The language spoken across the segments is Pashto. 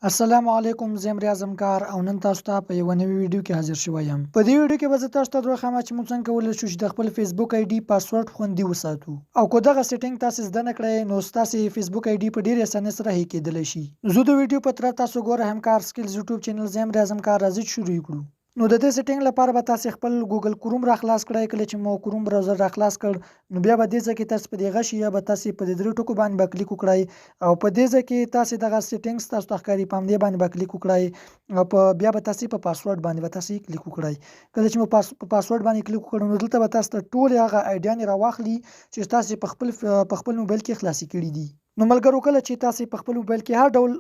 السلام علیکم، زه یم ریاض همکار او نن تاسو ته په یوه نوې ویډیو کې حاضر شوی یم. په دې ویډیو کې به زه تاسو ته دروښیم چې موږ څنګه کولی شو چې د خپل فیسبوک آی ډي پاسورډ خوندي وساتو، او که دغه سیټینګ تاسې زده نه کړئ نو ستاسې فیسبوک آی ډي په ډېرې اسانۍ سره هیک کېدلی شي. زه د ویډیو په ترڅ تاسو ګوره همکار سکلز یوټیوب چینل، زه یم ریاض همکار. راځئ چې شروع کړو. نو د دې سیټینګ لپاره به تاسې خپل ګوګل کروم را خلاص کړئ. کله چې مو کروم براوزر را خلاص کړ نو بیا به دې ځای کې تاسې په دې غشي یا به تاسې په دې درې ټکو باندې به کلیک وکړئ، او په دې ځای کې تاسې دغه سیټینګز تاسو ته ښکاري، په همدې باندې به کلیک وکړئ، او بیا به تاسې په پاسورډ باندې به تاسې کلیک وکړئ. کله چې مو په پاسورډ باندې کلیک وکړو نو دلته به تاسو ته ټولې هغه آیډیانې راواخلي چې تاسې په خپل موبایل کې خلاصې کړي دي. نو ملګرو، کله چې تاسې په خپل موبایل کې هر ډول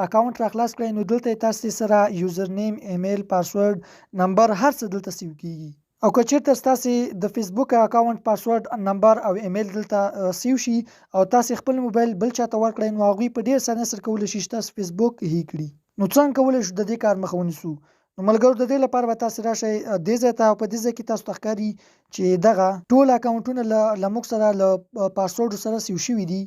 اکاونټ را خلاص کړئ نو دلته تاسې سره یوزر نیم، ایمیل، پاسورډ، نمبر، هر څه دلته سیو کیږي. او که چیرته ستاسې د فیسبوک اکاونټ پاسورډ، نمبر او ایمیل دلته سیو شي او تاسې خپل موبایل بل چاته ورکړئ نو هغوی په ډېر اسانۍ سره کولی شي چې تاسو فیسبوک هیک کړي. نو څنګه کولی شو د دې کار مخه ونیسو؟ نو ملګرو، د دې لپاره به تاسې راشئ دې ځای ته، او په دې ځای کې تاسو ته ښکاري چې دغه ټول اکاونټونه له موږ سره له پاسورډ سره سیو شوي دي.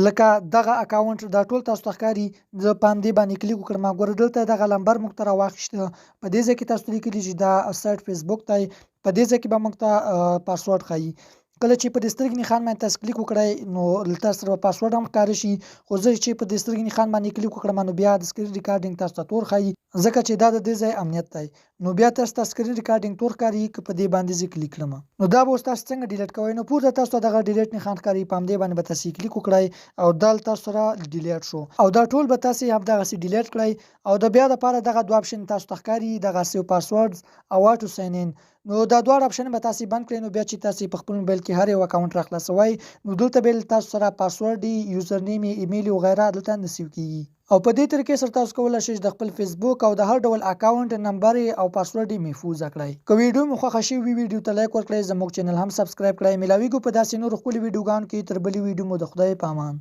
لکه دغه اکاونټ دا ټول تاسو ته ښکاري. زه په همدې باندې کلیک وکړم، ګوره دلته دغه نمبر موږ ته راواخیسته. په دې ځای کې تاسو ته لیکلي چې دا سایټ فیسبوک دی، په دې ځای کې به موږ ته پاسورډ ښایي. کله چې په دې سترګې نښان باندې تاسو کلیک وکړئ نو تاسو سره به پاسورډ هم ښکاره شي، خو زه چې په دې سترګې نښان باندې کلیک وکړم نو بیا د سکرین ریکارډینګ تاسو ته تور ښایي، ځکه چې دا د دې ځای امنیت دی. نو بیا تاسو ته سکرین ریکارډینګ تور ښکاري که په دې باندې زه کلیک کړم. نو دا به اوس تاسو څنګه ډیلیټ کوئ؟ نو پورته تاسو ته دغه ډیلیټ نښان ښکاري، په همدې باندې به تاسې کلیک وکړئ او دا تاسو سره ډیلیټ شو، او دا ټول به تاسې همدغسې ډیلیټ کړئ. او د بیا دپاره دغه دوه اپشن تاسو ته ښکاري، دغه سیو پاسورډ او اټو ساین ان. نو دا دواړه اپشن به تاسې بند کړئ. نو بیا چې تاسې په خپل موبایل کې هر یو اکاونټ را خلاصوئ نو دلته به تاسو سره پاسورډ، یوزر نیم، ایمیل وغیره دلته نه سیو کیږي. او په دې طریقې سره تاسو کولی شئ چې د خپل فیسبوک او د هر ډول اکاونټ نمبر او پاسورډ یې محفوظه کړئ. که ویډیو مو خوښه شوې وي ویډیو ته لایک ورکړئ، زموږ چینل هم سبسکرایب کړئ. میلاویږو په داسې نورو ښکلي ویډیوګانو کې. تر بلې ویډیو مو د خدای په امان.